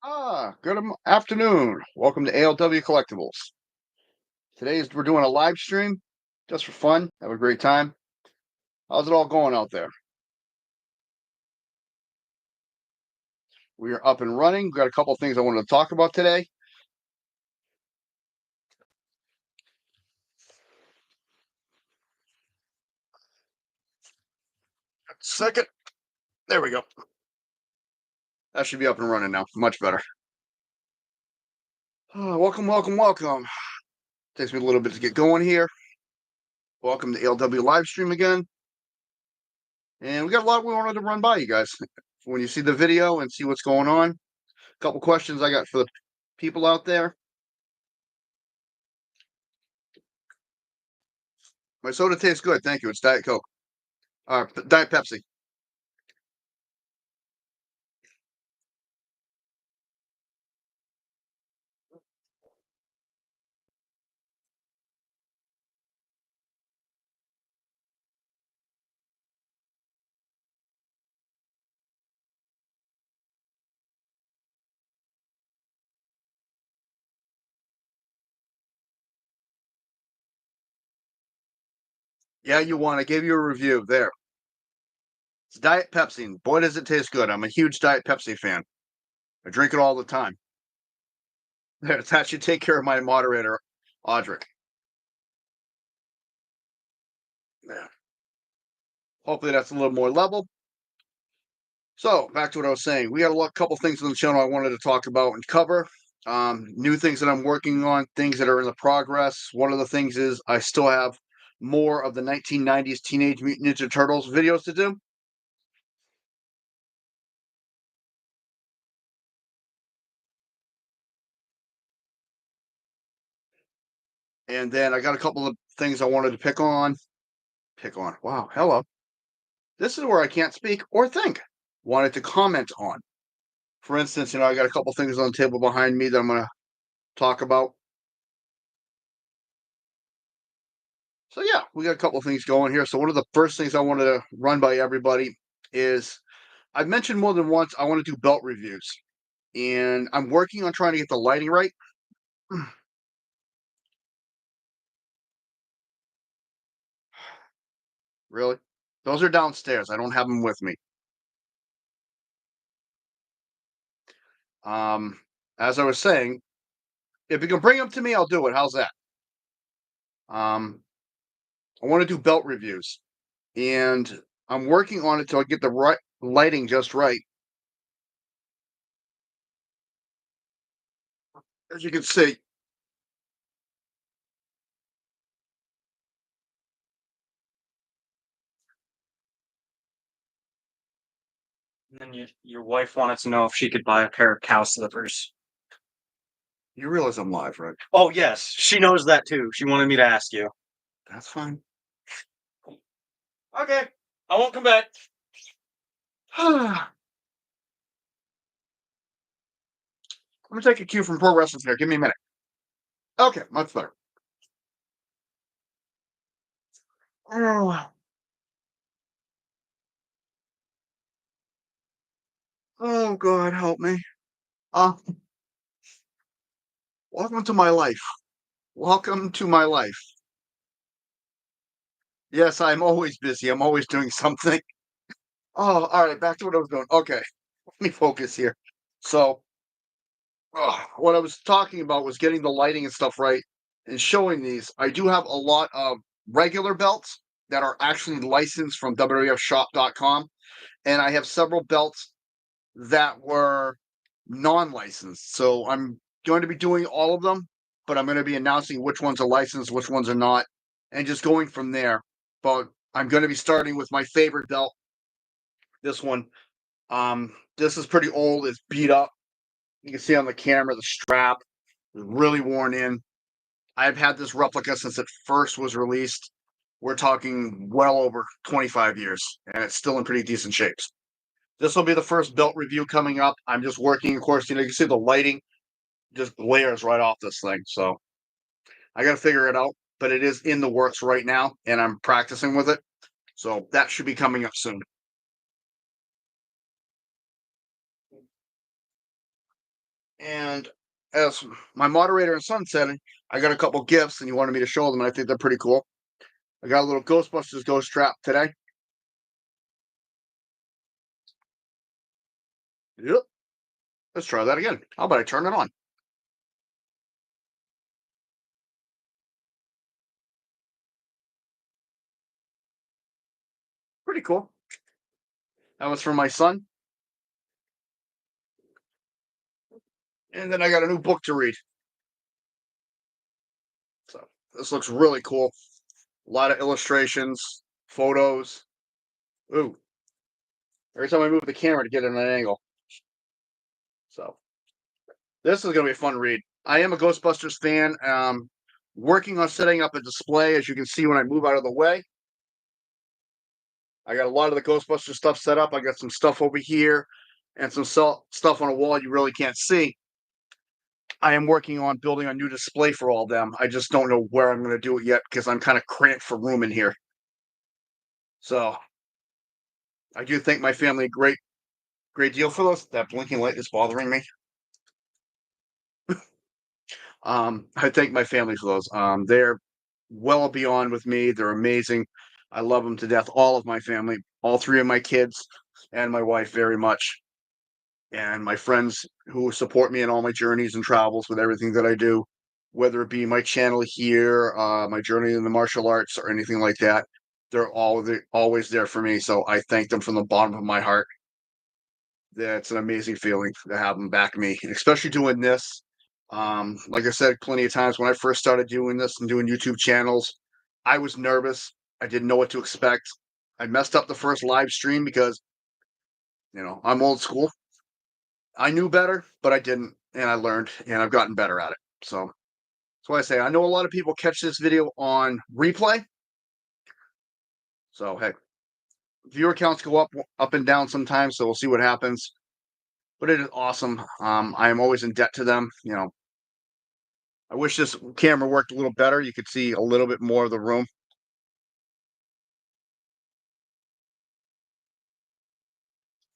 Good afternoon. Welcome to ALW Collectibles. We're doing a live stream just for fun. Have a great time. How's it all going out there? We are up and running. Got a couple things I wanted to talk about today. Second. There we go. That should be up and running now. Much better. Welcome, welcome, welcome. Takes me a little bit to get going here. Welcome to ALW live stream again. And we got a lot we wanted to run by you guys. When you see the video and see what's going on, a couple questions I got for the people out there. My soda tastes good. Thank you. It's Diet Coke. Diet Pepsi. Yeah, you won. I gave you a review there. It's Diet Pepsi. And boy, does it taste good. I'm a huge Diet Pepsi fan. I drink it all the time. That should take care of my moderator, Audric. Yeah. Hopefully that's a little more level. So back to what I was saying. We got a couple things on the channel I wanted to talk about and cover. New things that I'm working on, things that are in the progress. One of the things is I still have more of the 1990s Teenage Mutant Ninja Turtles videos to do. And then I got a couple of things I wanted to pick on. Wow, hello. This is where I can't speak or think. Wanted to comment on. For instance, I got a couple things on the table behind me that I'm going to talk about. So yeah, we got a couple things going here. So one of the first things I wanted to run by everybody is I've mentioned more than once I want to do belt reviews, and I'm working on trying to get the lighting right. Really? Those are downstairs. I don't have them with me. Um, as I was saying, if you can bring them to me, I'll do it. How's that? Um, I want to do belt reviews, and I'm working on it till I get the right lighting just right. As you can see, And then your wife wanted to know if she could buy a pair of cow slippers. you realize I'm live, right? Oh, yes, she knows that too. She wanted me to ask you. That's fine. Okay, I won't come back. I'm gonna take a cue from pro wrestling here. Give me a minute. Okay, much better. Oh, oh God, help me. Uh, Welcome to my life. Welcome to my life. Yes, I'm always busy. I'm always doing something. Oh, all right. Back to what I was doing. Okay, let me focus here. So, what I was talking about was getting the lighting and stuff right and showing these. I do have a lot of regular belts that are actually licensed from WWFshop.com, and I have several belts that were non-licensed. So I'm going to be doing all of them, but I'm going to be announcing which ones are licensed, which ones are not, and just going from there. But I'm going to be starting with my favorite belt. This one. This is pretty old. It's beat up. You can see on the camera the strap is really worn in. I've had this replica since it first was released. We're talking well over 25 years, and it's still in pretty decent shape. This will be the first belt review coming up. I'm just working, of course, you can see the lighting just glares right off this thing. So I got to figure it out, but it is in the works right now, and I'm practicing with it. So that should be coming up soon. And as my moderator and son said, I got a couple gifts, and he wanted me to show them, and I think they're pretty cool. I got a little Ghostbusters ghost trap today. Yep. Let's try that again. How about I turn it on? Pretty cool. That was for my son. And then I got a new book to read. So this looks really cool. A lot of illustrations, photos. Ooh, every time I move the camera to get it in an angle. So this is going to be a fun read. I am a Ghostbusters fan. Working on setting up a display, as you can see when I move out of the way. I got a lot of the Ghostbusters stuff set up. I got some stuff over here and some stuff on a wall you really can't see. I am working on building a new display for all of them. I just don't know where I'm going to do it yet because I'm kind of cramped for room in here. So I do thank my family great deal for those. That blinking light is bothering me. I thank my family for those. They're well beyond with me. They're amazing. I love them to death. All of my family, all three of my kids, and my wife very much, and my friends who support me in all my journeys and travels with everything that I do, whether it be my channel here, my journey in the martial arts, or anything like that. They're always there for me. So I thank them from the bottom of my heart. That's an amazing feeling to have them back me, especially doing this. Like I said plenty of times when I first started doing this and doing YouTube channels, I was nervous. I didn't know what to expect. I messed up the first live stream because, I'm old school. I knew better, but I didn't, and I learned, and I've gotten better at it. So that's why I say I know a lot of people catch this video on replay. So hey, viewer counts go up and down sometimes, so we'll see what happens. But it is awesome. I am always in debt to them. I wish this camera worked a little better. You could see a little bit more of the room.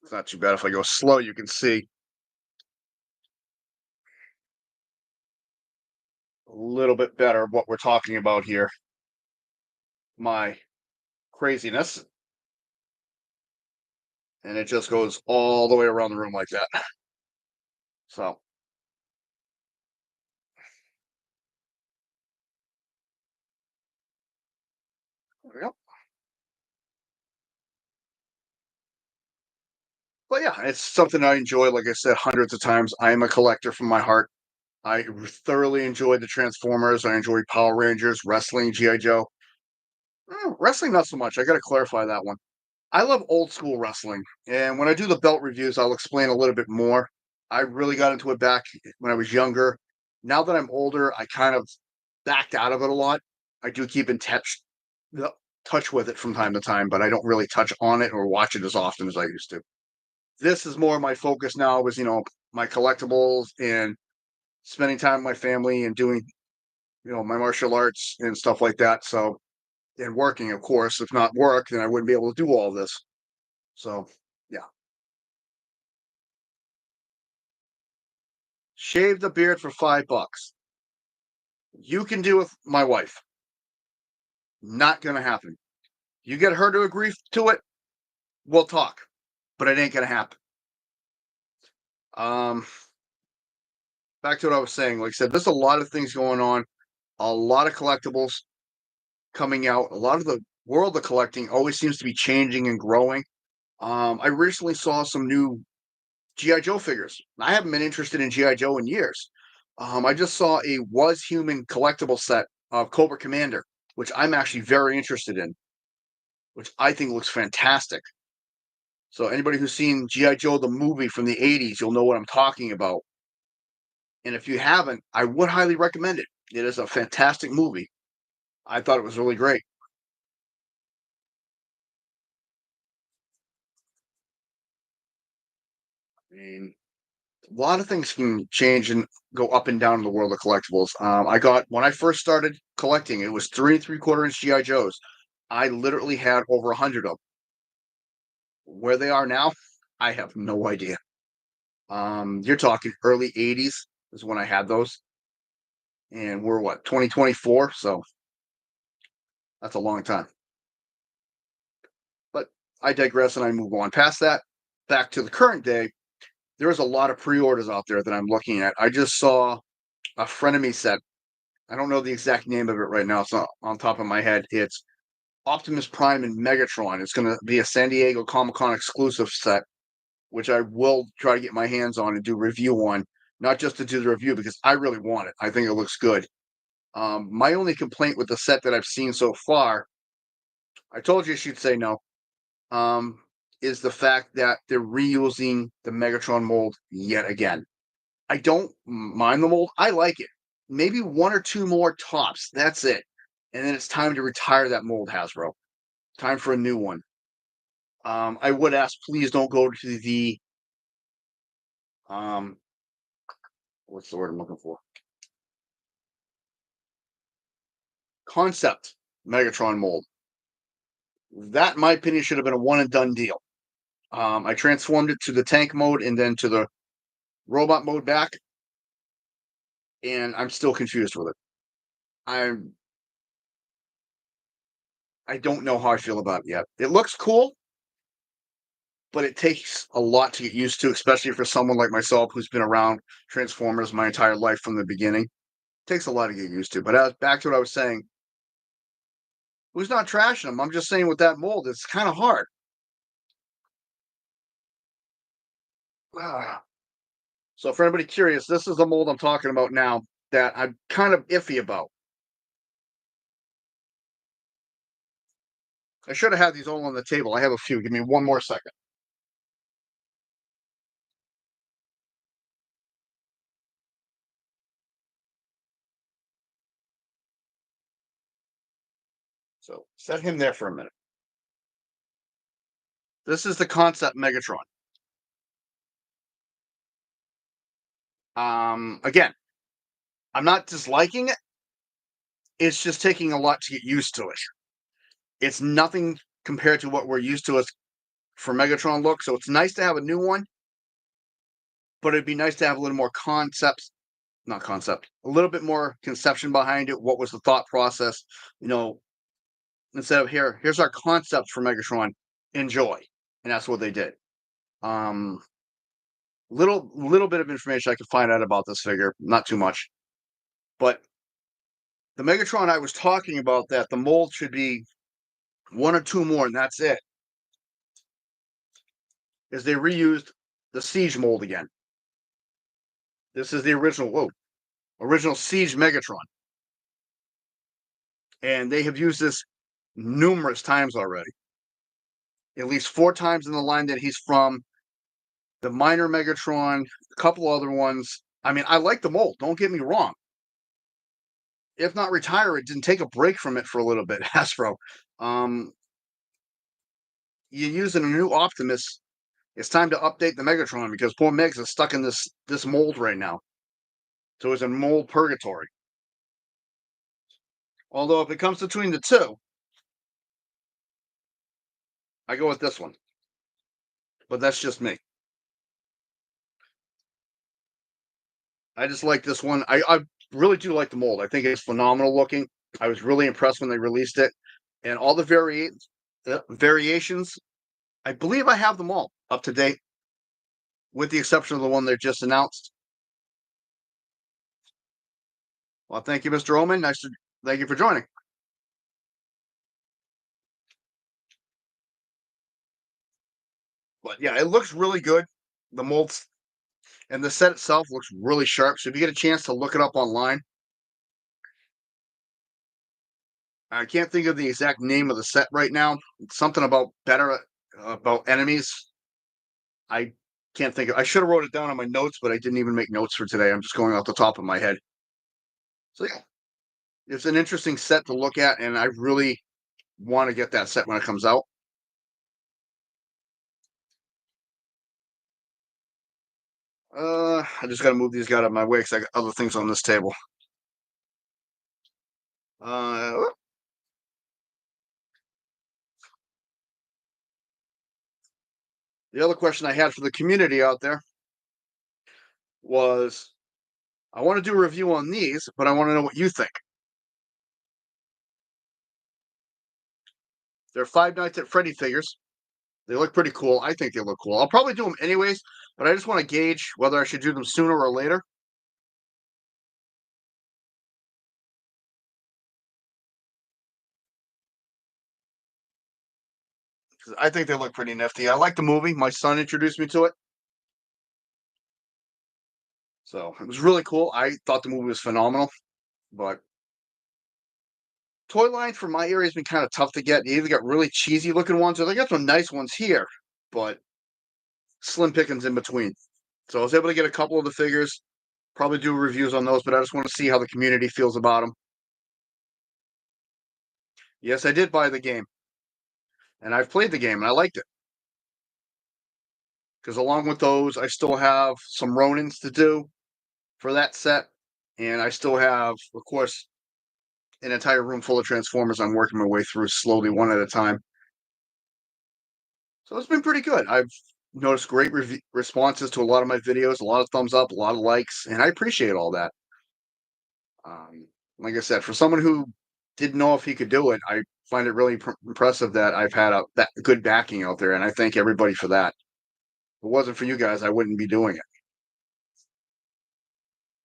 It's not too bad. If I go slow, you can see a little bit better what we're talking about here. My craziness. And it just goes all the way around the room like that. So there we go. But yeah, it's something I enjoy. Like I said, hundreds of times. I am a collector from my heart. I thoroughly enjoyed the Transformers. I enjoyed Power Rangers, wrestling, G.I. Joe. Wrestling, not so much. I got to clarify that one. I love old school wrestling. And when I do the belt reviews, I'll explain a little bit more. I really got into it back when I was younger. Now that I'm older, I kind of backed out of it a lot. I do keep in touch with it from time to time, but I don't really touch on it or watch it as often as I used to. This is more my focus now was, my collectibles and spending time with my family and doing, my martial arts and stuff like that. So, and working, of course. If not work, then I wouldn't be able to do all this. So, yeah. Shave the beard for $5. You can do with my wife. Not gonna happen. You get her to agree to it, we'll talk. But it ain't gonna happen. Um, Back to what I was saying. Like I said, there's a lot of things going on, a lot of collectibles coming out. A lot of the world of collecting always seems to be changing and growing. I recently saw some new GI Joe figures. I haven't been interested in GI Joe in years. I just saw a Was Human collectible set of Cobra Commander, which I'm actually very interested in, which I think looks fantastic. So anybody who's seen GI Joe the movie from the '80s, you'll know what I'm talking about. And if you haven't, I would highly recommend it. It is a fantastic movie. I thought it was really great. I mean, a lot of things can change and go up and down in the world of collectibles. I got when I first started collecting, it was 3 3/4 inch GI Joes. I literally had over 100 of them. Where they are now, I have no idea. You're talking early '80s is when I had those, and we're what 2024, so that's a long time. But I digress and I move on past that. Back to the current day, there's a lot of pre-orders out there that I'm looking at. I just saw a frenemy set. I don't know the exact name of it right now. It's not on top of my head. It's Optimus Prime and Megatron. It's going to be a San Diego Comic Con exclusive set, which I will try to get my hands on and do review on. Not just to do the review because I really want it. I think it looks good. My only complaint with the set that I've seen so far, I told you she'd say no, um, is the fact that they're reusing the Megatron mold yet again. I don't mind the mold. I like it. Maybe one or two more tops. That's it. And then it's time to retire that mold, Hasbro. Time for a new one. I would ask, please don't go to the um, what's the word I'm looking for? Concept Megatron mold. That, in my opinion, should have been a one and done deal. I transformed it to the tank mode and then to the robot mode back, and I'm still confused with it. I'm I don't know how I feel about it yet. It looks cool, but it takes a lot to get used to, especially for someone like myself who's been around Transformers my entire life from the beginning. It takes a lot to get used to. But back to what I was saying, who's not trashing them? I'm just saying with that mold, it's kind of hard. Ah. So for anybody curious, this is the mold I'm talking about now that I'm kind of iffy about. I should have had these all on the table. I have a few. Give me one more second. So set him there for a minute. This is the concept Megatron. Again, I'm not disliking it. It's just taking a lot to get used to it. It's nothing compared to what we're used to as for Megatron look. So it's nice to have a new one, but it'd be nice to have a little more concepts, not concept, a little bit more conception behind it. What was the thought process? You know, instead of here's our concept for Megatron, enjoy. And that's what they did. Um, little bit of information I could find out about this figure, not too much. But the Megatron I was talking about, that the mold should be one or two more, and that's it. Is they reused the Siege mold again. This is the original Siege Megatron, and they have used this numerous times already. At least four times in the line that he's from. The minor Megatron, a couple other ones. I mean, I like the mold. Don't get me wrong. If not retire it, didn't take a break from it for a little bit, Hasbro. Um, you're using a new Optimus. It's time to update the Megatron because poor Megs is stuck in this mold right now. So it's a mold purgatory. Although if it comes between the two, I go with this one. But that's just me. I just like this one. I really do like the mold. I think it's phenomenal looking. I was really impressed when they released it, and all the variations. I believe I have them all up to date, with the exception of the one they just announced. Well, thank you, Mr. Oman. Thank you for joining. But yeah, it looks really good. The molds and the set itself looks really sharp. So if you get a chance to look it up online, I can't think of the exact name of the set right now. It's something about better about enemies. I can't think of. I should have wrote it down on my notes, but I didn't even make notes for today. I'm just going off the top of my head. So yeah, it's an interesting set to look at, and I really want to get that set when it comes out. I just got to move these guys out of my way because I got other things on this table. Uh, the other question I had for the community out there: was I want to do a review on these, but I want to know what you think. They're Five Nights at Freddy figures. They look pretty cool. I think they look cool. I'll probably do them anyways, but I just want to gauge whether I should do them sooner or later. 'Cause I think they look pretty nifty. I like the movie. My son introduced me to it. So it was really cool. I thought the movie was phenomenal, but toy line for my area has been kind of tough to get. You either got really cheesy looking ones or they got some nice ones here, but slim pickings in between. So I was able to get a couple of the figures, probably do reviews on those, but I just want to see how the community feels about them. Yes, I did buy the game, and I've played the game, and I liked it. Because along with those, I still have some Ronins to do for that set, and I still have, of course, an entire room full of Transformers I'm working my way through slowly, one at a time. So it's been pretty good. I've noticed great responses to a lot of my videos, a lot of thumbs up, a lot of likes, and I appreciate all that. Like I said, for someone who didn't know if he could do it, I find it really impressive that I've had that good backing out there, and I thank everybody for that. If it wasn't for you guys, I wouldn't be doing it.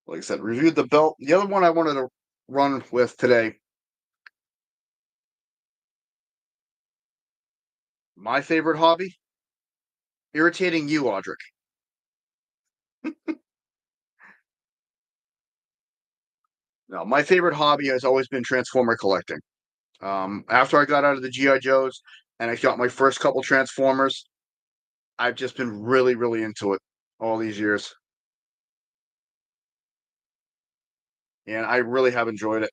Like I said, reviewed the belt. The other one I wanted to run with today, my favorite hobby, irritating you, Audric. No, my favorite hobby has always been Transformer collecting. After I got out of the GI Joes and I got my first couple Transformers, I've just been really, really into it all these years, and I really have enjoyed it.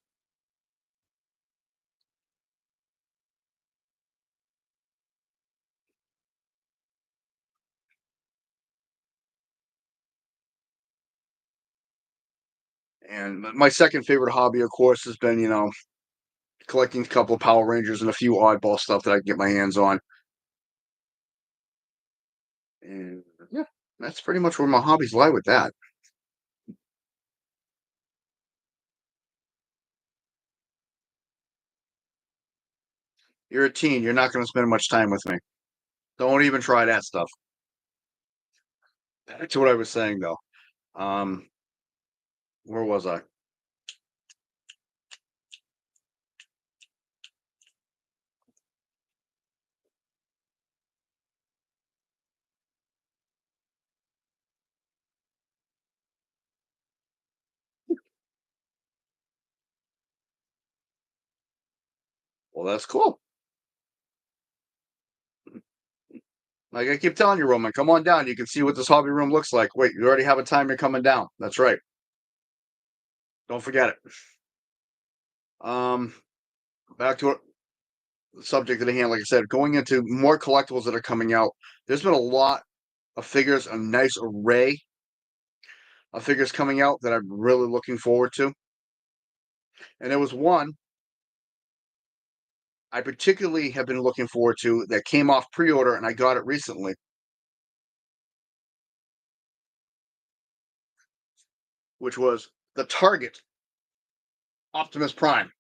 And my second favorite hobby, of course, has been collecting a couple of Power Rangers and a few oddball stuff that I can get my hands on. And yeah, that's pretty much where my hobbies lie with that. You're a teen. You're not going to spend much time with me. Don't even try that stuff. Back to what I was saying, though. Um, where was I? Well, that's cool. Like I keep telling you, Roman, come on down. You can see what this hobby room looks like. Wait, you already have a time you're coming down. That's right. Don't forget it. Um, back to the subject at hand. Like I said, going into more collectibles that are coming out. There's been a lot of figures, a nice array of figures coming out that I'm really looking forward to. And there was one I particularly have been looking forward to that came off pre-order, and I got it recently, which was the Target Optimus Prime.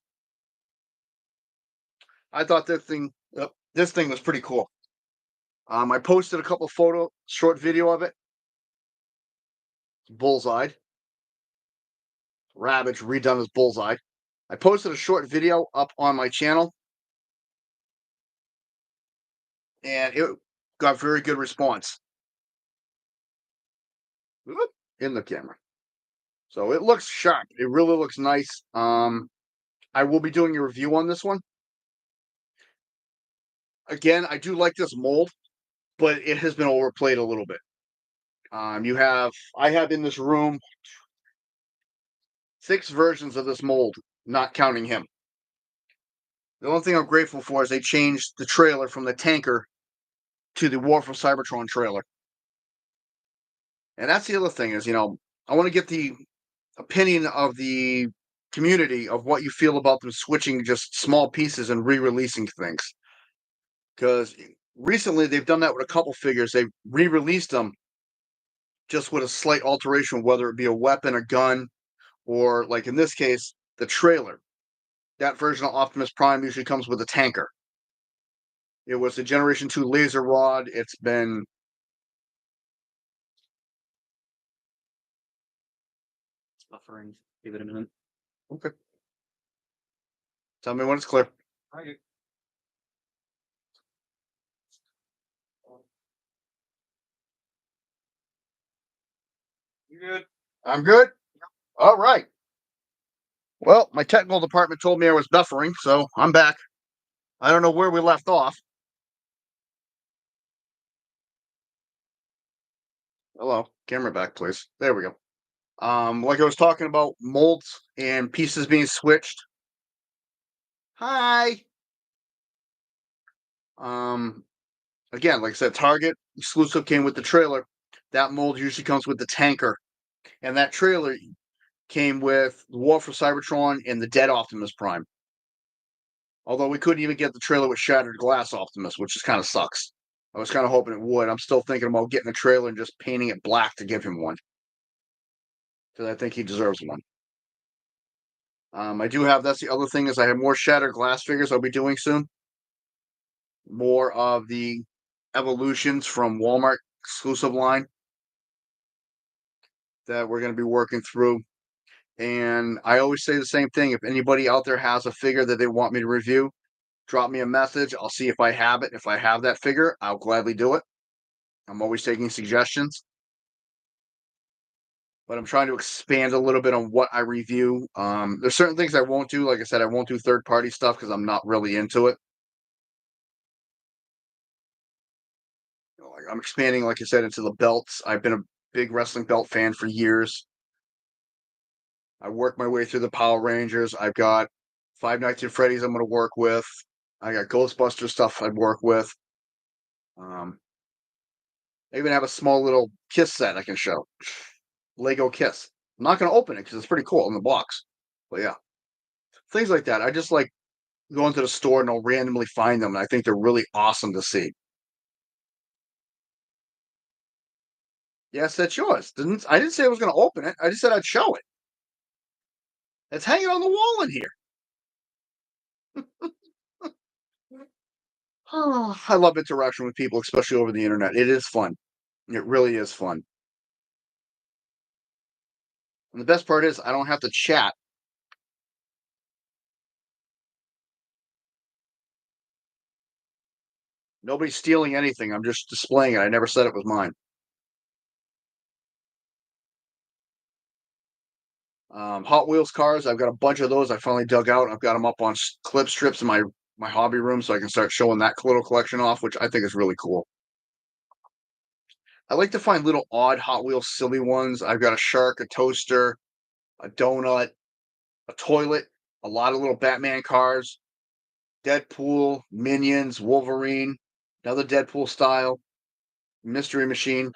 I thought this thing was pretty cool. I posted a couple short video of it. Bullseye, Ravage redone as Bullseye. I posted a short video up on my channel, and it got very good response in the camera. So it looks sharp. It really looks nice. I will be doing a review on this one. Again, I do like this mold, but it has been overplayed a little bit. I have in this room 6 versions of this mold, not counting him. The only thing I'm grateful for is they changed the trailer from the tanker to the War for Cybertron trailer. And that's the other thing is, I want to get the opinion of the community of what you feel about them switching just small pieces and re-releasing things. Because recently they've done that with a couple figures. They've re-released them just with a slight alteration, whether it be a weapon, a gun, or like in this case, the trailer. That version of Optimus Prime usually comes with a tanker. It was a Generation 2 laser rod. It's been It's buffering. Give it a minute. okay. Tell me when it's clear. Okay. You good? I'm good. All right. Well, my technical department told me I was buffering, so I'm back. I don't know where we left off. Hello, camera back, please. There we go. Like I was talking about molds and pieces being switched. Hi. Um, Again, like I said, Target exclusive came with the trailer. That mold usually comes with the tanker, and that trailer came with War for Cybertron and the Dead Optimus Prime. Although we couldn't even get the trailer with Shattered Glass Optimus, which just kind of sucks. I was kind of hoping it would. I'm still thinking about getting the trailer and just painting it black to give him one because I think he deserves one. I do have. That's the other thing is I have more Shattered Glass figures I'll be doing soon. More of the evolutions from Walmart exclusive line that we're going to be working through. And I always say the same thing. If anybody out there has a figure that they want me to review, drop me a message. I'll see if I have it. If I have that figure, I'll gladly do it. I'm always taking suggestions, but I'm trying to expand a little bit on what I review. There's certain things I won't do. Like I said, I won't do third party stuff because I'm not really into it. Like I'm expanding, like I said, into the belts. I've been a big wrestling belt fan for years. I worked my way through the Power Rangers. I've got Five Nights at Freddy's I'm going to work with. I got Ghostbuster stuff I'd work with. Um, I even have a small little Kiss set I can show. Lego Kiss. I'm not going to open it because it's pretty cool in the box. But yeah, things like that. I just like going to the store and I'll randomly find them. And I think they're really awesome to see. Yes, that's yours. I didn't say I was going to open it. I just said I'd show it. It's hanging on the wall in here. Oh, I love interaction with people, especially over the internet. It is fun. It really is fun. And the best part is I don't have to chat. Nobody's stealing anything. I'm just displaying it. I never said it was mine. Hot Wheels cars. I've got a bunch of those. I finally dug out. I've got them up on clip strips in my hobby room, so I can start showing that little collection off, which I think is really cool. I like to find little odd Hot Wheels silly ones. I've got a shark, a toaster, a donut, a toilet, a lot of little Batman cars, Deadpool, Minions, Wolverine, another Deadpool style, Mystery Machine.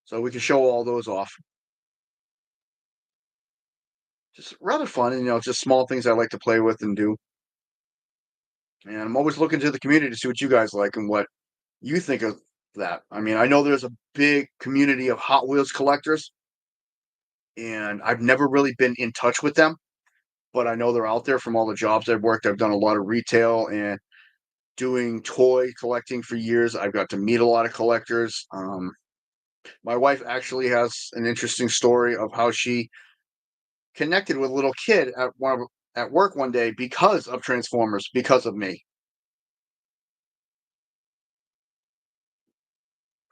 So we can show all those off. Just rather fun, and just small things I like to play with and do. And I'm always looking to the community to see what you guys like and what you think of that. I mean, I know there's a big community of Hot Wheels collectors, and I've never really been in touch with them, but I know they're out there from all the jobs I've worked. I've done a lot of retail and doing toy collecting for years. I've got to meet a lot of collectors. My wife actually has an interesting story of how she connected with a little kid at work one day because of Transformers, because of me.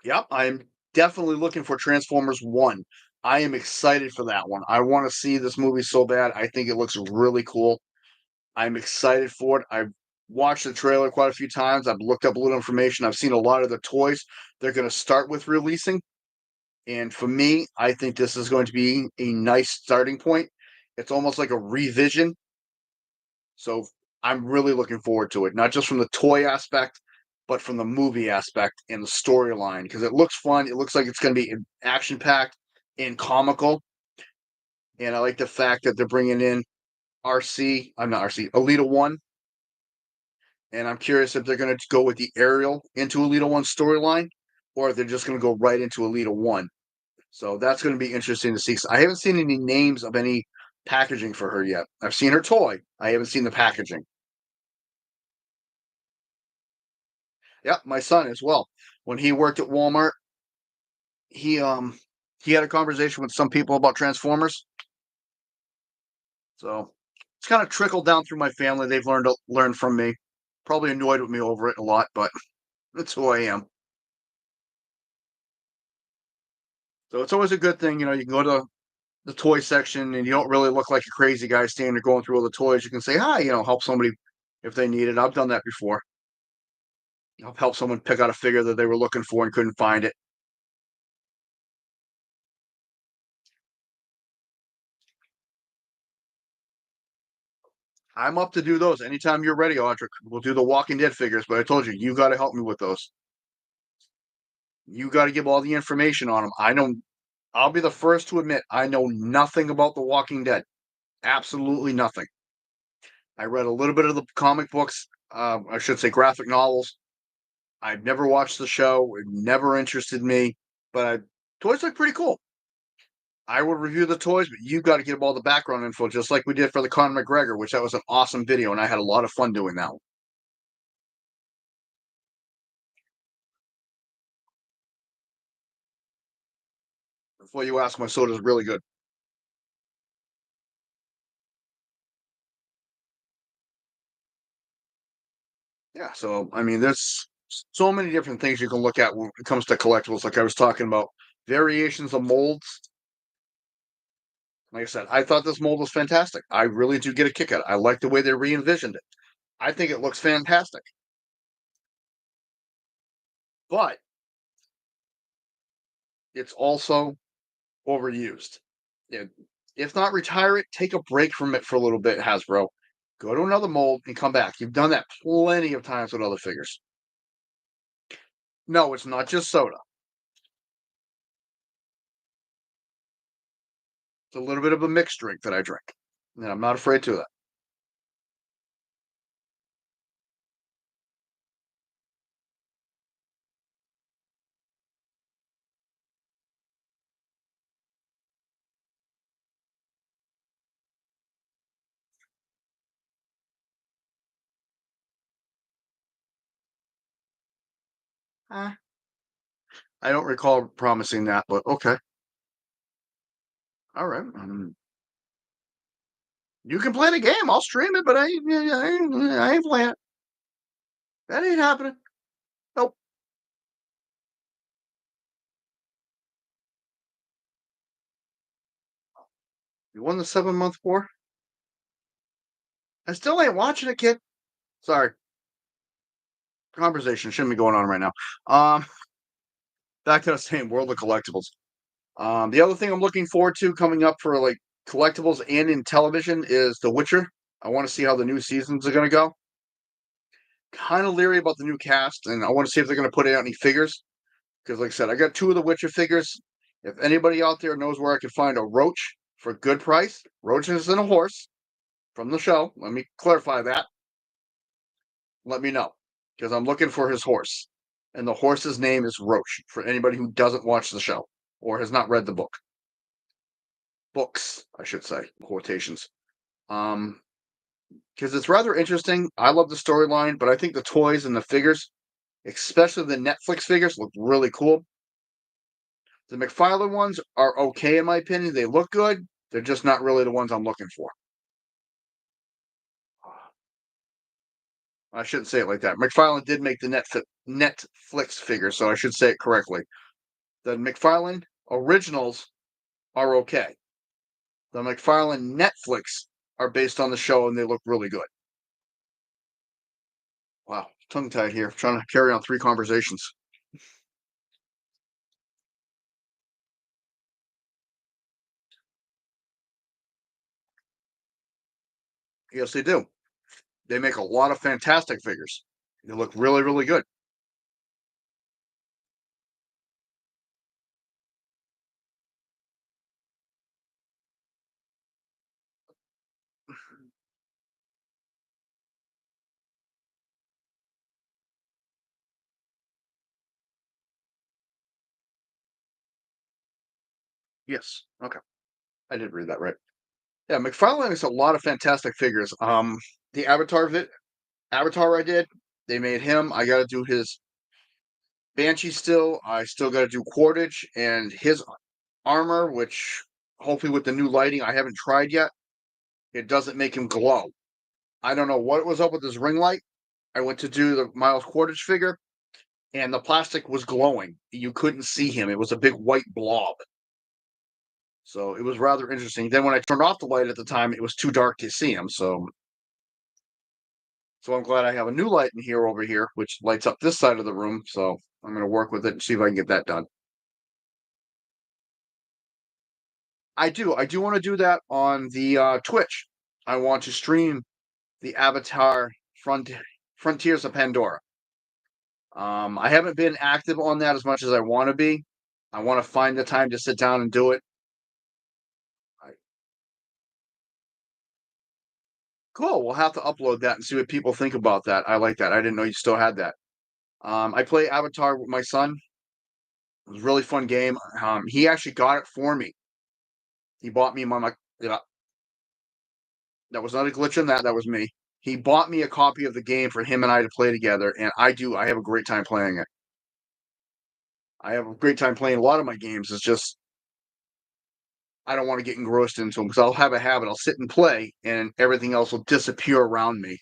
Yep, I'm definitely looking for Transformers 1. I am excited for that one. I want to see this movie so bad. I think it looks really cool. I'm excited for it. I've watched the trailer quite a few times. I've looked up a little information. I've seen a lot of the toys they're going to start with releasing. And for me, I think this is going to be a nice starting point. It's almost like a revision. So I'm really looking forward to it, not just from the toy aspect, but from the movie aspect and the storyline because it looks fun. It looks like it's going to be action packed and comical. And I like the fact that they're bringing in RC. I'm not RC, Alita 1. And I'm curious if they're going to go with the Ariel into Alita 1 storyline or if they're just going to go right into Alita 1. So that's going to be interesting to see. I haven't seen any names of any packaging for her yet. I've seen her toy. I haven't seen the packaging. Yeah, my son as well. When he worked at Walmart, he had a conversation with some people about Transformers. So it's kind of trickled down through my family. They've learned from me. Probably annoyed with me over it a lot, but that's who I am. So it's always a good thing, you can go to the toy section and you don't really look like a crazy guy standing there going through all the toys. You can say hi, help somebody if they need it. I've done that before. I've helped someone pick out a figure that they were looking for and couldn't find it. I'm up to do those anytime you're ready, Audric. We'll do the Walking Dead figures, but I told you got to help me with those. You got to give all the information on them. I'll be the first to admit I know nothing about the Walking Dead. Absolutely nothing. I read a little bit of the comic books. I should say graphic novels. I've never watched the show. It never interested me. But toys look pretty cool. I will review the toys, but you got to give all the background info, just like we did for the Conor McGregor, which that was an awesome video, and I had a lot of fun doing that one. Before you ask, my soda is really good. Yeah, so I mean, there's so many different things you can look at when it comes to collectibles. Like I was talking about, variations of molds. Like I said, I thought this mold was fantastic. I really do get a kick out of it. I like the way they re-envisioned it. I think it looks fantastic. But it's also overused. Yeah, if not retire it, take a break from it for a little bit, Hasbro. Go to another mold and come back. You've done that plenty of times with other figures. No, it's not just soda. It's a little bit of a mixed drink that I drink. And I'm not afraid to that. Eh, I don't recall promising that, but okay. All right. You can play the game. I'll stream it, but I ain't playing it. That ain't happening. Nope. You won the 7 month war? I still ain't watching it, kid. Sorry. Conversation shouldn't be going on right now. Back to the same world of collectibles. The other thing I'm looking forward to coming up for like collectibles and in television is The Witcher. I want to see how the new seasons are going to go. Kind of leery about the new cast, and I want to see if they're going to put out any figures. Because, like I said, I got two of the Witcher figures. If anybody out there knows where I can find a roach for a good price, roach isn't a horse from the show. Let me clarify that. Let me know because I'm looking for his horse, and the horse's name is Roach. For anybody who doesn't watch the show or has not read the books, I should say, quotations. Um, because it's rather interesting. I love the storyline, but I think the toys and the figures, especially the Netflix figures, look really cool. The McFarlane ones are okay in my opinion. They look good. They're just not really the ones I'm looking for. I shouldn't say it like that. McFarlane did make the Netflix figure, so I should say it correctly. The McFarlane originals are okay. The McFarlane Netflix are based on the show and they look really good. Wow, tongue tied here, trying to carry on three conversations. Yes, they do. They make a lot of fantastic figures. They look really, really good. Yes. Okay. I did read that right. Yeah, McFarlane has a lot of fantastic figures. The Avatar I did, they made him. I got to do his Banshee still. I still got to do Quartage and his armor, which hopefully with the new lighting, I haven't tried yet. It doesn't make him glow. I don't know what was up with his ring light. I went to do the Miles Quartage figure, and the plastic was glowing. You couldn't see him. It was a big white blob. So it was rather interesting. Then when I turned off the light at the time, it was too dark to see him. So I'm glad I have a new light in here over here, which lights up this side of the room. So I'm going to work with it and see if I can get that done. I do. I do want to do that on the Twitch. I want to stream the Avatar Frontiers of Pandora. I haven't been active on that as much as I want to be. I want to find the time to sit down and do it. I, cool. We'll have to upload that and see what people think about that. I like that. I didn't know you still had that. I play Avatar with my son. It was a really fun game. He actually got it for me. He bought me my yeah, that was not a glitch in that. That was me. He bought me a copy of the game for him and I to play together, and I do. I have a great time playing it. I have a great time playing a lot of my games. It's just I don't want to get engrossed into them because I'll have a habit. I'll sit and play, and everything else will disappear around me.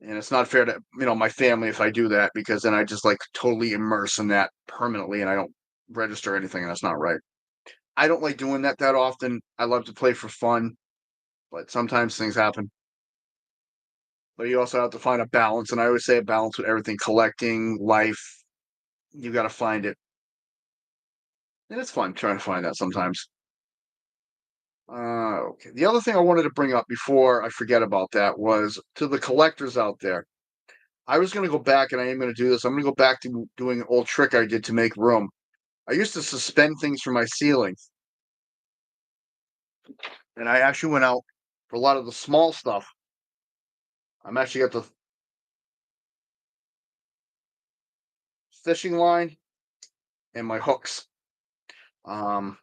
And it's not fair to my family if I do that because then I just like totally immerse in that permanently, and I don't register anything, and that's not right. I don't like doing that often. I love to play for fun, but sometimes things happen. But you also have to find a balance, and I always say a balance with everything: collecting, life. You got to find it, and it's fun trying to find that sometimes. Okay. The other thing I wanted to bring up before I forget about that was to the collectors out there. I was going to go back, and I am going to do this. I'm going to go back to doing an old trick I did to make room. I used to suspend things from my ceiling, and I actually went out for a lot of the small stuff. I'm actually got the fishing line and my hooks. Um,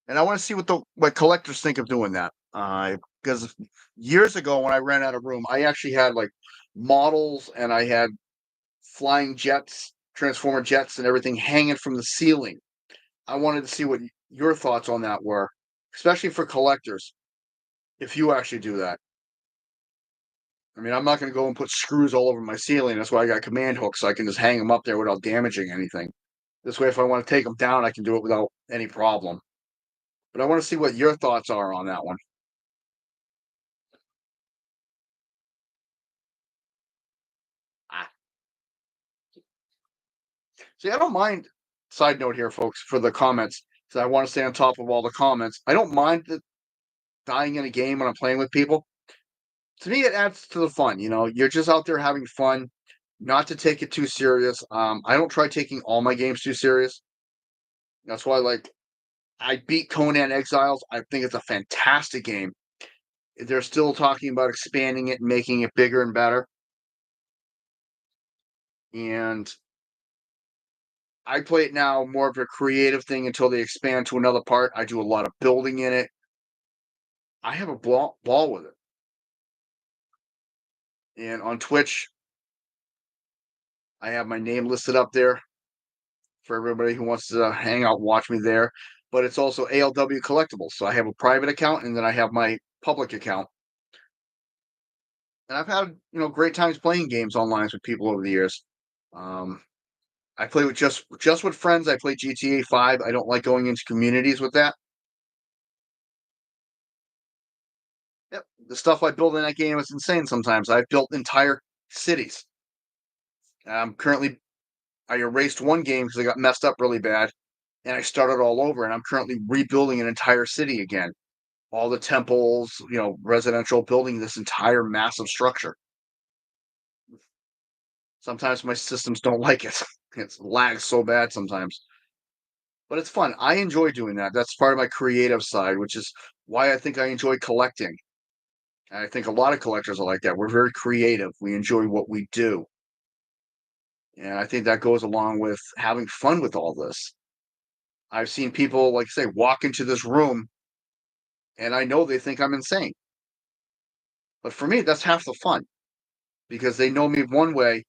and I want to see what collectors think of doing that. Because years ago when I ran out of room, I actually had like models and I had flying jets, transformer jets, and everything hanging from the ceiling. I wanted to see what your thoughts on that were, especially for collectors. If you actually do that, I mean, I'm not going to go and put screws all over my ceiling. That's why I got command hooks so I can just hang them up there without damaging anything. This way, if I want to take them down, I can do it without any problem. But I want to see what your thoughts are on that one. Ah, see, I don't mind. Side note here, folks, for the comments, because I want to stay on top of all the comments. I don't mind dying in a game when I'm playing with people. To me, it adds to the fun. You're just out there having fun, not to take it too serious. I don't try taking all my games too serious. That's why, like, I beat Conan Exiles. I think it's a fantastic game. They're still talking about expanding it and making it bigger and better. And I play it now more of a creative thing until they expand to another part. I do a lot of building in it. I have a ball with it. And on Twitch, I have my name listed up there for everybody who wants to hang out, watch me there. But it's also ALW Collectables. So I have a private account and then I have my public account. And I've had great times playing games online with people over the years. Um, I play with just with friends. I play GTA 5. I don't like going into communities with that. Yep, the stuff I build in that game is insane. Sometimes I've built entire cities. Currently, I erased one game because I got messed up really bad, and I started all over. And I'm currently rebuilding an entire city again. All the temples, residential, building this entire massive structure. Sometimes my systems don't like it. It lags so bad sometimes. But it's fun. I enjoy doing that. That's part of my creative side, which is why I think I enjoy collecting. And I think a lot of collectors are like that. We're very creative. We enjoy what we do. And I think that goes along with having fun with all this. I've seen people, like I say, walk into this room and I know they think I'm insane. But for me, that's half the fun because they know me one way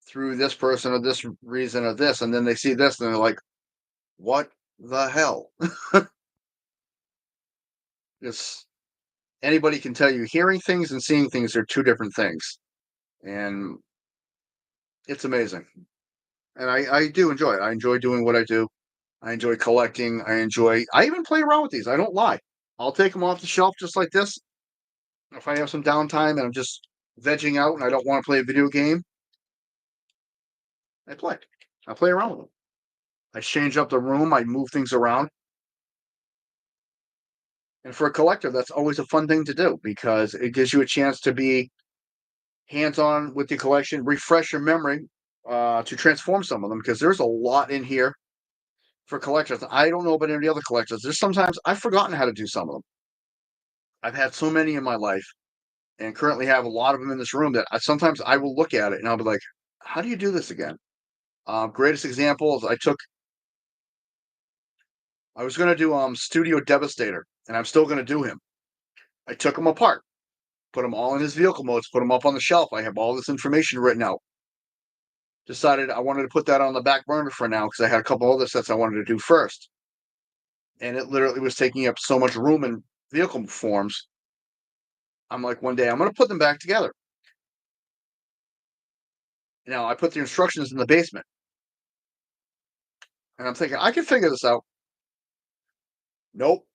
through this person or this reason or this. And then they see this and they're like, what the hell? It's anybody can tell you hearing things and seeing things are two different things. And it's amazing. And I do enjoy it. I enjoy doing what I do. I enjoy collecting. I even play around with these. I don't lie. I'll take them off the shelf just like this. If I have some downtime and I'm just vegging out and I don't want to play a video game, I play. I play around with them. I change up the room. I move things around. And for a collector, that's always a fun thing to do because it gives you a chance to be hands on with the collection, refresh your memory to transform some of them because there's a lot in here for collectors. I don't know about any other collectors. There's sometimes I've forgotten how to do some of them. I've had so many in my life and currently have a lot of them in this room that sometimes I will look at it and I'll be like, how do you do this again? Greatest example is I was going to do Studio Devastator and I'm still going to do him. I took him apart, put him all in his vehicle modes, put him up on the shelf. I have all this information written out. Decided I wanted to put that on the back burner for now because I had a couple other sets I wanted to do first. And it literally was taking up so much room in vehicle forms. I'm like, one day I'm going to put them back together. Now I put the instructions in the basement. And I'm thinking, I can figure this out. Nope.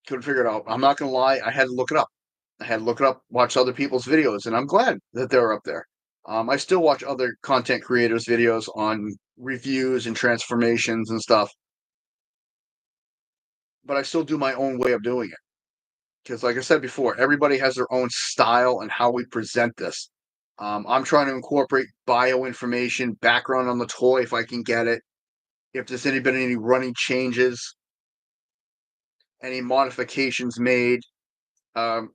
Couldn't figure it out. I'm not going to lie. I had to look it up. I had to look it up, watch other people's videos, and I'm glad that they're up there. I still watch other content creators' videos on reviews and transformations and stuff, but I still do my own way of doing it. Because, like I said before, everybody has their own style and how we present this. I'm trying to incorporate bio information, background on the toy if I can get it. If there's been any running changes, any modifications made,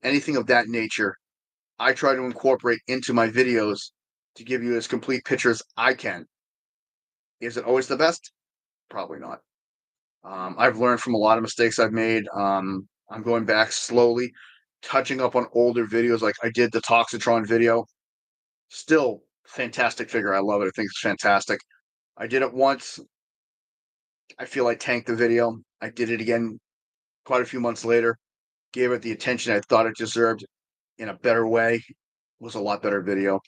anything of that nature, I try to incorporate into my videos to give you as complete picture as I can. Is it always the best? Probably not. I've learned from a lot of mistakes I've made. I'm going back slowly, touching up on older videos. Like I did the Toxitron video. Still fantastic figure. I love it. I think it's fantastic. I did it once. I feel I tanked the video. I did it again quite a few months later. Gave it the attention I thought it deserved in a better way. It was a lot better video.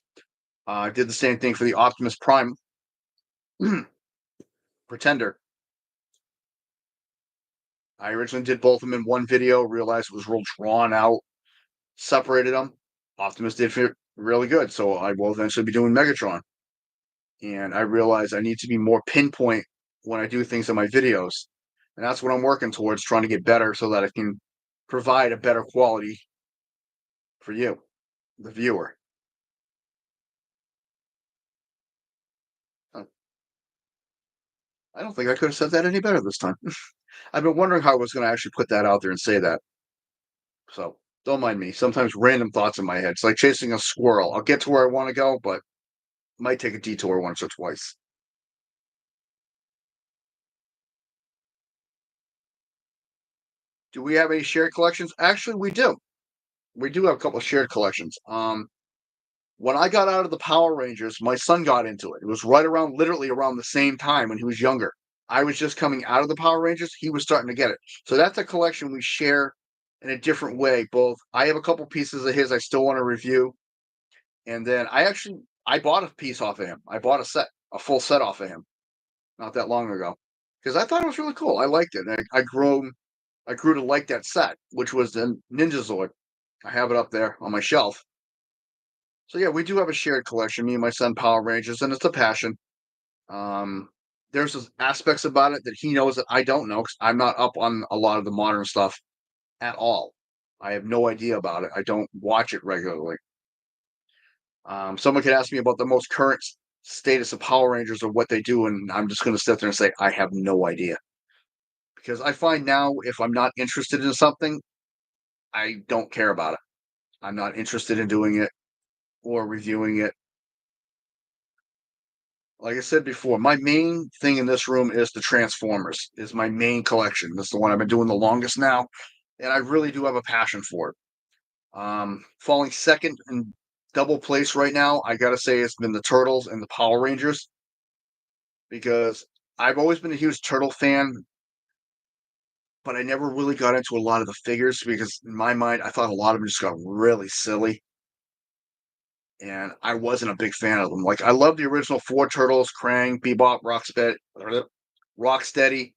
I did the same thing for the Optimus Prime Pretender. I originally did both of them in one video, realized it was real drawn out, separated them. Optimus did fit really good, so I will eventually be doing Megatron. And I realized I need to be more pinpoint when I do things in my videos. And that's what I'm working towards, trying to get better so that I can provide a better quality for you, the viewer. I don't think I could have said that any better this time. I've been wondering how I was going to actually put that out there and say that. So don't mind me. Sometimes random thoughts in my head. It's like chasing a squirrel. I'll get to where I want to go, but might take a detour once or twice. Do we have any shared collections? Actually, we do. We do have a couple of shared collections. When I got out of the Power Rangers, my son got into it. It was right around, literally around the same time when he was younger. I was just coming out of the Power Rangers. He was starting to get it. So that's a collection we share in a different way. Both I have a couple pieces of his I still want to review, and then I bought a piece off of him. I bought a full set off of him, not that long ago, because I thought it was really cool. I liked it. And I grew to like that set, which was the Ninja Zord. I have it up there on my shelf. So yeah, we do have a shared collection. Me and my son, Power Rangers, and it's a passion. Um, there's aspects about it that he knows that I don't know because I'm not up on a lot of the modern stuff at all. I have no idea about it. I don't watch it regularly. Someone could ask me about the most current status of Power Rangers or what they do, and I'm just going to sit there and say I have no idea because I find now if I'm not interested in something, I don't care about it. I'm not interested in doing it or reviewing it. Like I said before, my main thing in this room is the Transformers. Is my main collection. This is the one I've been doing the longest now, and I really do have a passion for it. Falling second in double place right now, I gotta say it's been the Turtles and the Power Rangers because I've always been a huge Turtle fan, but I never really got into a lot of the figures because in my mind I thought a lot of them just got really silly, and I wasn't a big fan of them. Like I love the original four Turtles: Krang, Bebop, Rocksteady,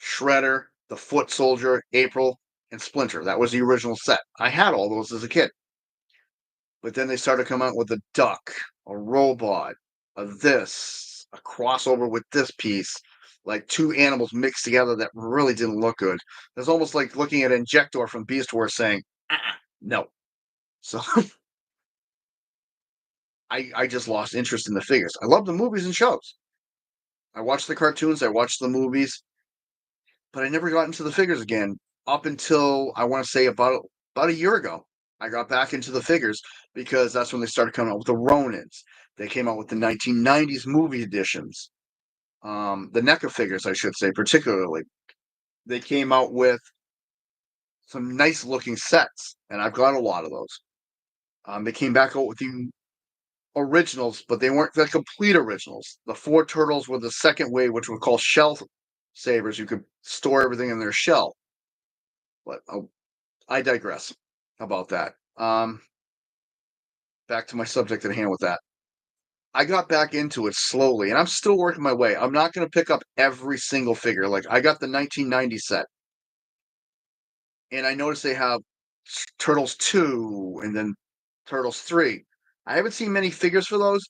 Shredder, the Foot Soldier, April, and Splinter. That was the original set. I had all those as a kid. But then they started coming out with a duck, a robot, a crossover with this piece, like two animals mixed together that really didn't look good. It's almost like looking at Injector from Beast Wars saying, no. So I just lost interest in the figures. I love the movies and shows. I watched the cartoons, I watched the movies, but I never got into the figures again up until I want to say about a year ago. I got back into the figures because that's when they started coming out with the Ronins. They came out with the 1990s movie editions, the NECA figures, I should say, particularly. They came out with some nice looking sets, and I've got a lot of those. They came back out with the originals, but they weren't the complete originals. The four turtles were the second wave, which were called shell savers. You could store everything in their shell. But I digress about that. Back to my subject at hand with that. I got back into it slowly, and I'm still working my way. I'm not going to pick up every single figure. Like I got the 1990 set, and I noticed they have Turtles 2 and then Turtles 3. I haven't seen many figures for those,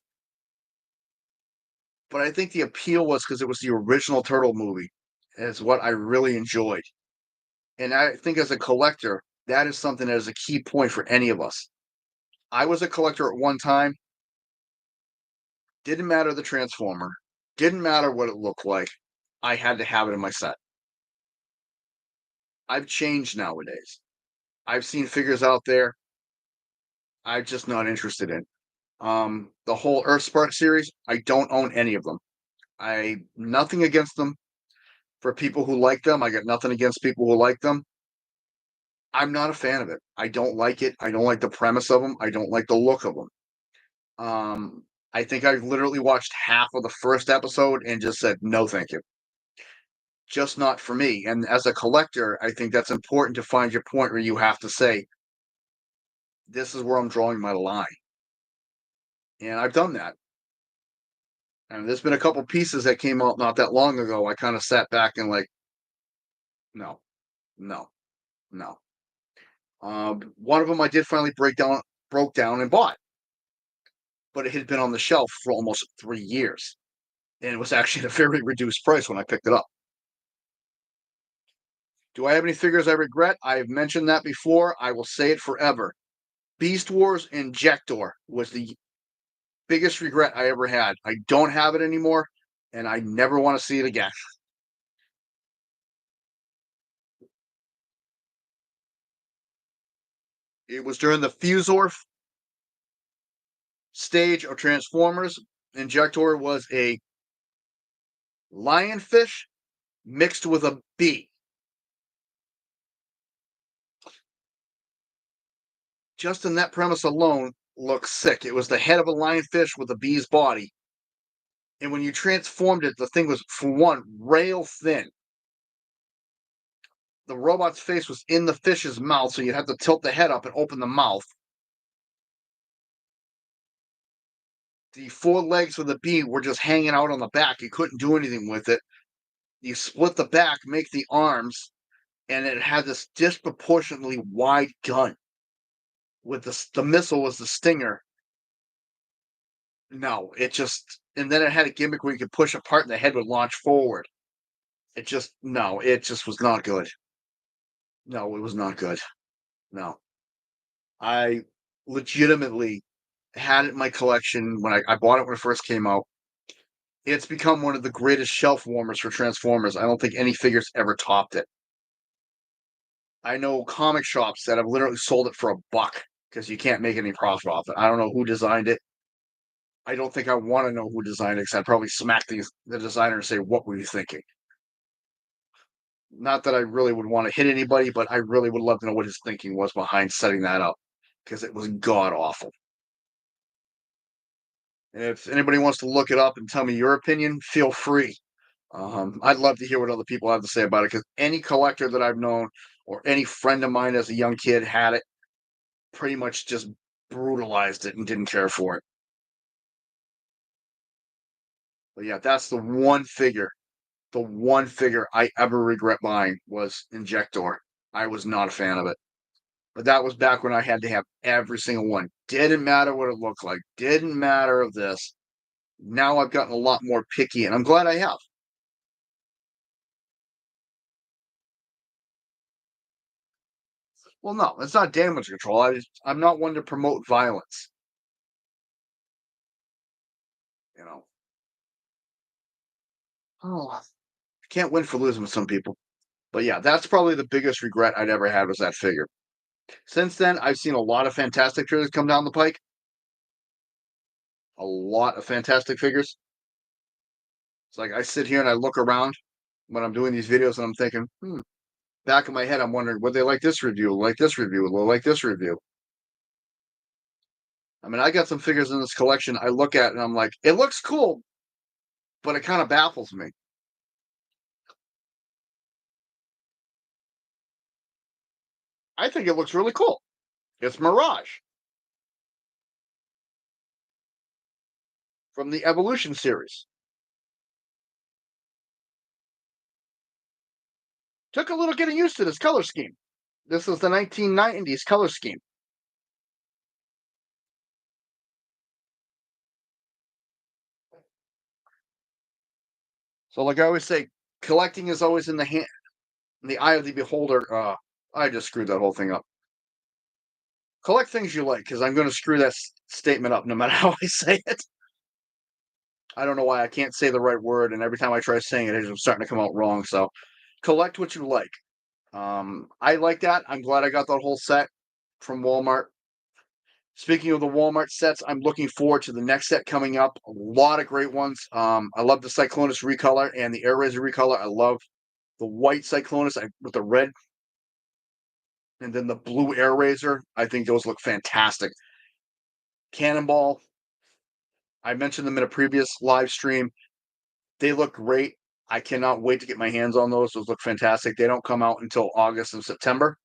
but I think the appeal was because it was the original Turtle movie. Is what I really enjoyed. And I think as a collector, that is something that is a key point for any of us. I was a collector at one time. Didn't matter the transformer. Didn't matter what it looked like. I had to have it in my set. I've changed nowadays. I've seen figures out there I'm just not interested in. The whole Earthspark series, I don't own any of them. I nothing against them for people who like them. I got nothing against people who like them. I'm not a fan of it. I don't like it. I don't like the premise of them. I don't like the look of them. I think I literally watched half of the first episode and just said no, thank you. Just not for me. And as a collector, I think that's important to find your point where you have to say, this is where I'm drawing my line. And I've done that. And there's been a couple pieces that came out not that long ago. I kind of sat back and like, no, no, no. One of them I did finally broke down and bought, but it had been on the shelf for almost 3 years, and it was actually at a very reduced price when I picked it up. Do I have any figures I regret? I have mentioned that before. I will say it forever. Beast Wars Injector was the biggest regret I ever had. I don't have it anymore, and I never want to see it again. It was during the Fusor stage of Transformers. Injector was a lionfish mixed with a bee. Just in that premise alone, looks sick. It was the head of a lionfish with a bee's body. And when you transformed it, the thing was, for one, rail thin. The robot's face was in the fish's mouth, so you had to tilt the head up and open the mouth. The four legs for the bee were just hanging out on the back. You couldn't do anything with it. You split the back, make the arms, and it had this disproportionately wide gun. With the missile was the stinger. No, it just and then it had a gimmick where you could push apart and the head would launch forward. It just no, it just was not good. No, it was not good. No. I legitimately had it in my collection when I bought it when it first came out. It's become one of the greatest shelf warmers for Transformers. I don't think any figures ever topped it. I know comic shops that have literally sold it for $1 because you can't make any profit off it. I don't know who designed it. I don't think I want to know who designed it because I'd probably smack the designer and say, "What were you thinking?" Not that I really would want to hit anybody, but I really would love to know what his thinking was behind setting that up because it was god awful. And if anybody wants to look it up and tell me your opinion, feel free. I'd love to hear what other people have to say about it because any collector that I've known or any friend of mine as a young kid had it, pretty much just brutalized it and didn't care for it. But yeah, that's the one figure I ever regret buying was Injector. I was not a fan of it. But that was back when I had to have every single one. Didn't matter what it looked like. Didn't matter of this. Now I've gotten a lot more picky, and I'm glad I have. Well, no, it's not damage control. I'm not one to promote violence. You know, oh, I can't win for losing with some people. But yeah, that's probably the biggest regret I'd ever had was that figure. Since then, I've seen a lot of fantastic figures come down the pike. A lot of fantastic figures. It's like I sit here and I look around when I'm doing these videos and I'm thinking, back in my head, I'm wondering, would they like this review? Like this review? Will they like this review? I mean, I got some figures in this collection I look at and I'm like, it looks cool, but it kind of baffles me. I think it looks really cool. It's Mirage from the Evolution series. Took a little getting used to this color scheme. This is the 1990s color scheme. So, like I always say, collecting is always in the hand, in the eye of the beholder. I just screwed that whole thing up. Collect things you like, because I'm going to screw that statement up no matter how I say it. I don't know why I can't say the right word, and every time I try saying it, it's starting to come out wrong. So, collect what you like. I like that. I'm glad I got that whole set from Walmart. Speaking of the Walmart sets, I'm looking forward to the next set coming up. A lot of great ones. I love the Cyclonus recolor and the Air Razor recolor. I love the white Cyclonus with the red and then the blue Air Razor. I think those look fantastic. Cannonball, I mentioned them in a previous live stream. They look great. I cannot wait to get my hands on those. Those look fantastic. They don't come out until August and September.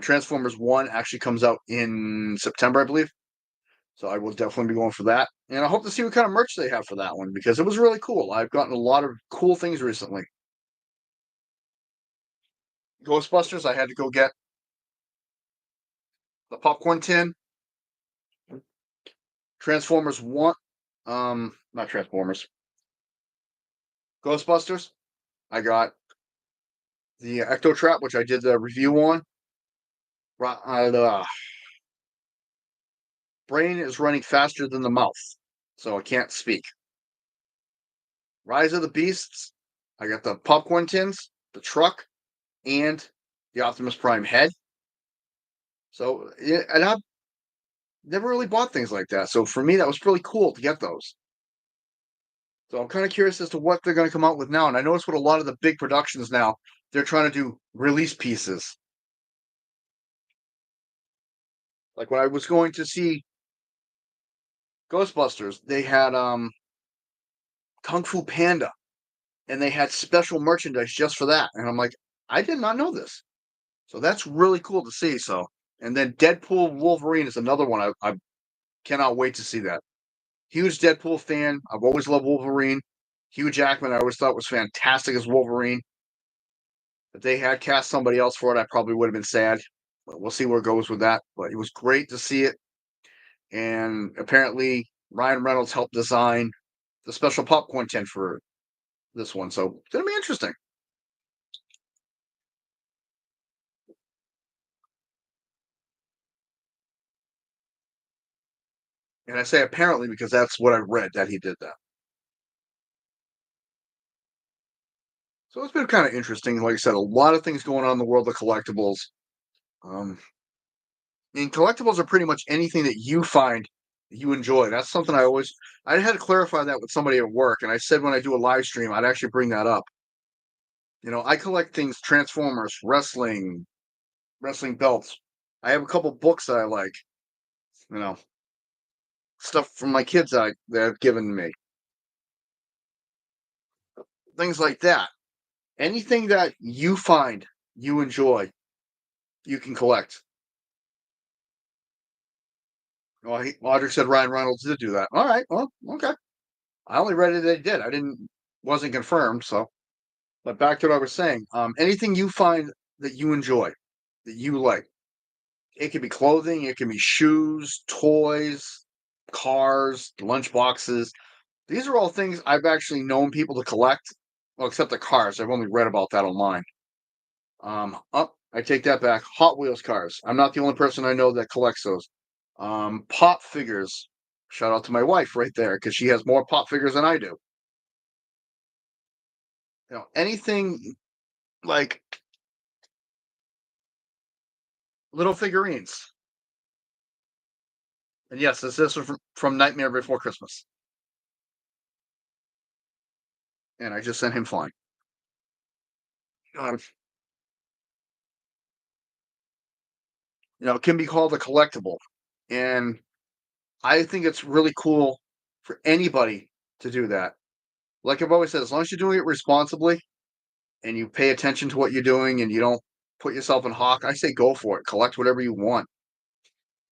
Transformers 1 actually comes out in September, I believe. So I will definitely be going for that. And I hope to see what kind of merch they have for that one because it was really cool. I've gotten a lot of cool things recently. Ghostbusters, I had to go get the popcorn tin. Transformers 1, not Transformers. Ghostbusters, I got the Ecto Trap, which I did the review on. Brain is running faster than the mouth, so I can't speak. Rise of the Beasts, I got the popcorn tins, the truck, and the Optimus Prime head. So, yeah, and I've never really bought things like that. So for me, that was really cool to get those. So I'm kind of curious as to what they're going to come out with now. And I notice with a lot of the big productions now, they're trying to do release pieces. Like when I was going to see Ghostbusters, they had Kung Fu Panda, and they had special merchandise just for that. And I'm like, I did not know this. So that's really cool to see. So, and then Deadpool Wolverine is another one. I cannot wait to see that. Huge Deadpool fan. I've always loved Wolverine. Hugh Jackman, I always thought was fantastic as Wolverine. If they had cast somebody else for it, I probably would have been sad. But we'll see where it goes with that. But it was great to see it. And apparently, Ryan Reynolds helped design the special popcorn tent for this one. So it's going to be interesting. And I say apparently because that's what I read that he did that. So it's been kind of interesting. Like I said, a lot of things going on in the world of collectibles. Um, and collectibles are pretty much anything that you find you enjoy. That's something I had to clarify that with somebody at work, and I said when I do a live stream, I'd actually bring that up. I collect things, Transformers, wrestling belts. I have a couple books that I like, you know, stuff from my kids that have given me, things like that. Anything that you find you enjoy, you can collect. Well, Audrey said Ryan Reynolds did do that. All right, well, okay. I only read it that he did. I didn't wasn't confirmed. So, but back to what I was saying. Anything you find that you enjoy, that you like, it can be clothing, it can be shoes, toys, cars, lunch boxes. These are all things I've actually known people to collect. Well, except the cars. I've only read about that online. I take that back. Hot Wheels cars. I'm not the only person I know that collects those. Pop figures. Shout out to my wife right there because she has more pop figures than I do. Anything like little figurines. And yes, this is from Nightmare Before Christmas. And I just sent him flying. Um, it can be called a collectible. And I think it's really cool for anybody to do that. Like I've always said, as long as you're doing it responsibly and you pay attention to what you're doing and you don't put yourself in hawk, I say go for it. Collect whatever you want.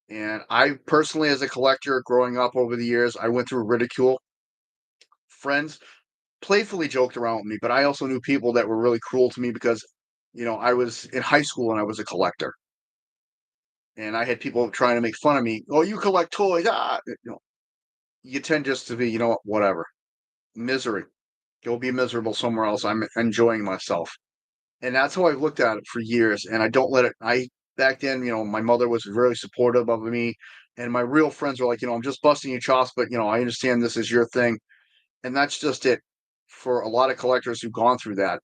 And I personally, as a collector growing up over the years, I went through ridicule. Friends playfully joked around with me, but I also knew people that were really cruel to me because, I was in high school and I was a collector. And I had people trying to make fun of me. Oh, you collect toys. You tend just to be, whatever. Misery. Go be miserable somewhere else. I'm enjoying myself. And that's how I've looked at it for years. And I don't let it, back then, my mother was very supportive of me. And my real friends were like, I'm just busting your chops, but, I understand this is your thing. And that's just it. For a lot of collectors who've gone through that,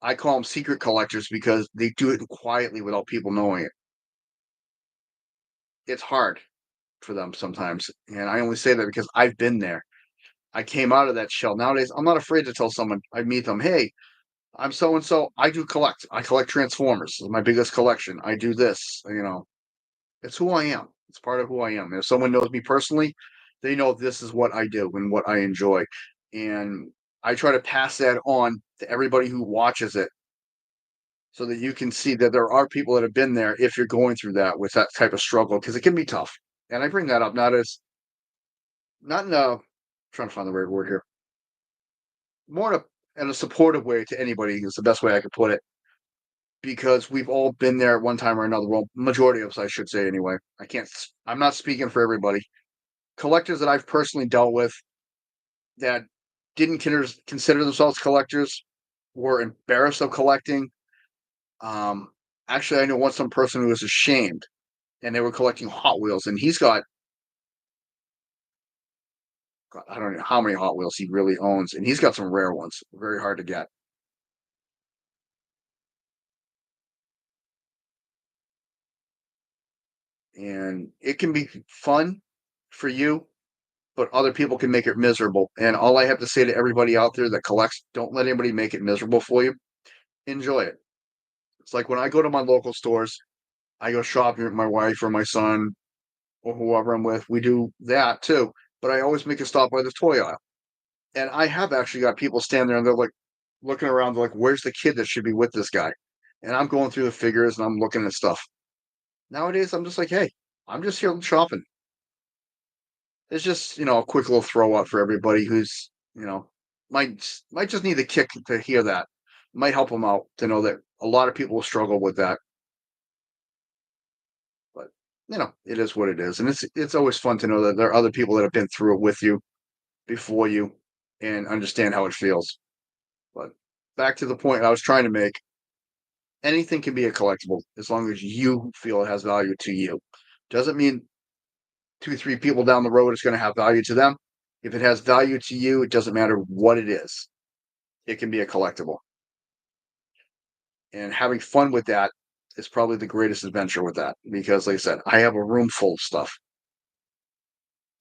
I call them secret collectors because they do it quietly without people knowing it. It's hard for them sometimes. And I only say that because I've been there. I came out of that shell. Nowadays, I'm not afraid to tell someone I meet them, hey, I'm so and so. I do collect. I collect Transformers. It's my biggest collection. I do this. It's who I am. It's part of who I am. If someone knows me personally, they know this is what I do and what I enjoy. And I try to pass that on to everybody who watches it so that you can see that there are people that have been there if you're going through that with that type of struggle because it can be tough. And I bring that up not in a trying to find the right word here, more in a supportive way to anybody is the best way I could put it because we've all been there at one time or another. Well, majority of us, I should say, anyway. I'm not speaking for everybody. Collectors that I've personally dealt with that didn't consider themselves collectors were embarrassed of collecting. Um, Actually, I know some person who was ashamed and they were collecting Hot Wheels, and he's got God, I don't know how many Hot Wheels he really owns, and he's got some rare ones, very hard to get. And it can be fun for you, but other people can make it miserable. And all I have to say to everybody out there that collects, don't let anybody make it miserable for you. Enjoy it. It's like when I go to my local stores, I go shopping with my wife or my son or whoever I'm with. We do that too. But I always make a stop by the toy aisle. And I have actually got people stand there and they're like looking around, they're like, where's the kid that should be with this guy? And I'm going through the figures and I'm looking at stuff. Nowadays, I'm just like, hey, I'm just here shopping. It's just, a quick little throw up for everybody who's, might just need the kick to hear that. Might help them out to know that a lot of people struggle with that. But it is what it is, and it's always fun to know that there are other people that have been through it with you, before you, and understand how it feels. But back to the point I was trying to make: anything can be a collectible as long as you feel it has value to you. Doesn't mean two, three people down the road it's going to have value to them. If it has value to you, it doesn't matter what it is. It can be a collectible. And having fun with that is probably the greatest adventure with that because, like I said, I have a room full of stuff.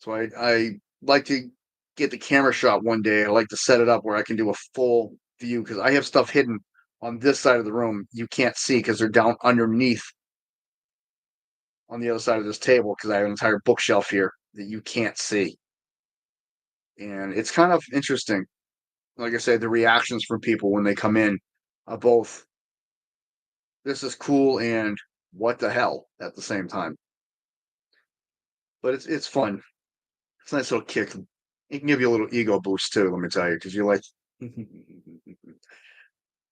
So I like to get the camera shot one day. I like to set it up where I can do a full view because I have stuff hidden on this side of the room you can't see because they're down underneath on the other side of this table because I have an entire bookshelf here that you can't see. And it's kind of interesting. Like I said, the reactions from people when they come in are both this is cool and what the hell at the same time. But it's fun. It's a nice little kick. It can give you a little ego boost too, let me tell you, because you're like they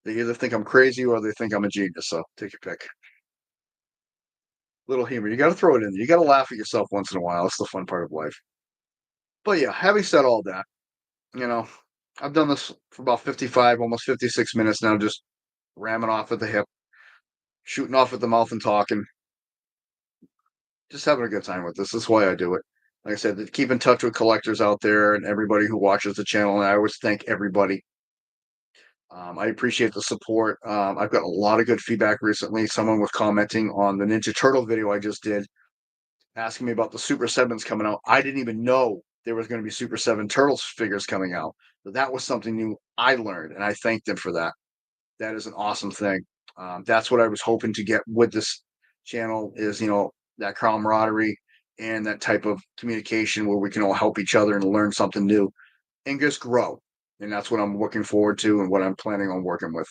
either think I'm crazy or they think I'm a genius. So take your pick. Little humor. You got to throw it in there. You got to laugh at yourself once in a while. It's the fun part of life. But yeah, having said all that, you know, I've done this for about 55, almost 56 minutes now, just ramming off at the hip, shooting off at the mouth and talking, just having a good time with this. That's why I do it. Like I said, to keep in touch with collectors out there and everybody who watches the channel. And I always thank everybody. I appreciate the support. I've got a lot of good feedback recently. Someone was commenting on the Ninja Turtle video I just did, asking me about the Super Sevens coming out. I didn't even know there was going to be Super Seven Turtles figures coming out. But that was something new I learned, and I thanked them for that. That is an awesome thing. That's what I was hoping to get with this channel is that camaraderie and that type of communication where we can all help each other and learn something new and just grow. And that's what I'm looking forward to and what I'm planning on working with.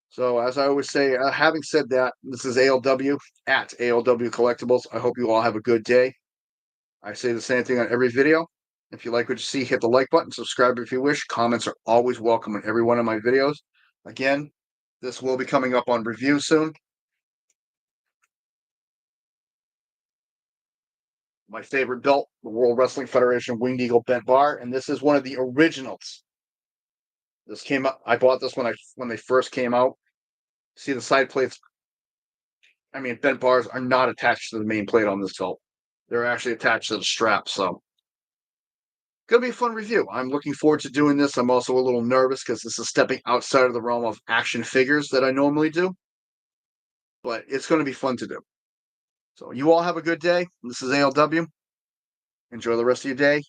So, as I always say, having said that, this is ALW at ALW Collectibles. I hope you all have a good day. I say the same thing on every video. If you like what you see, hit the like button, subscribe if you wish. Comments are always welcome on every one of my videos. Again, this will be coming up on review soon. My favorite belt, the World Wrestling Federation Winged Eagle Bent Bar, and this is one of the originals. This came up. I bought this when they first came out. See the side plates. I mean, bent bars are not attached to the main plate on this belt. They're actually attached to the strap. So, gonna be a fun review. I'm looking forward to doing this. I'm also a little nervous because this is stepping outside of the realm of action figures that I normally do, but it's going to be fun to do. So, you all have a good day. This is ALW. Enjoy the rest of your day.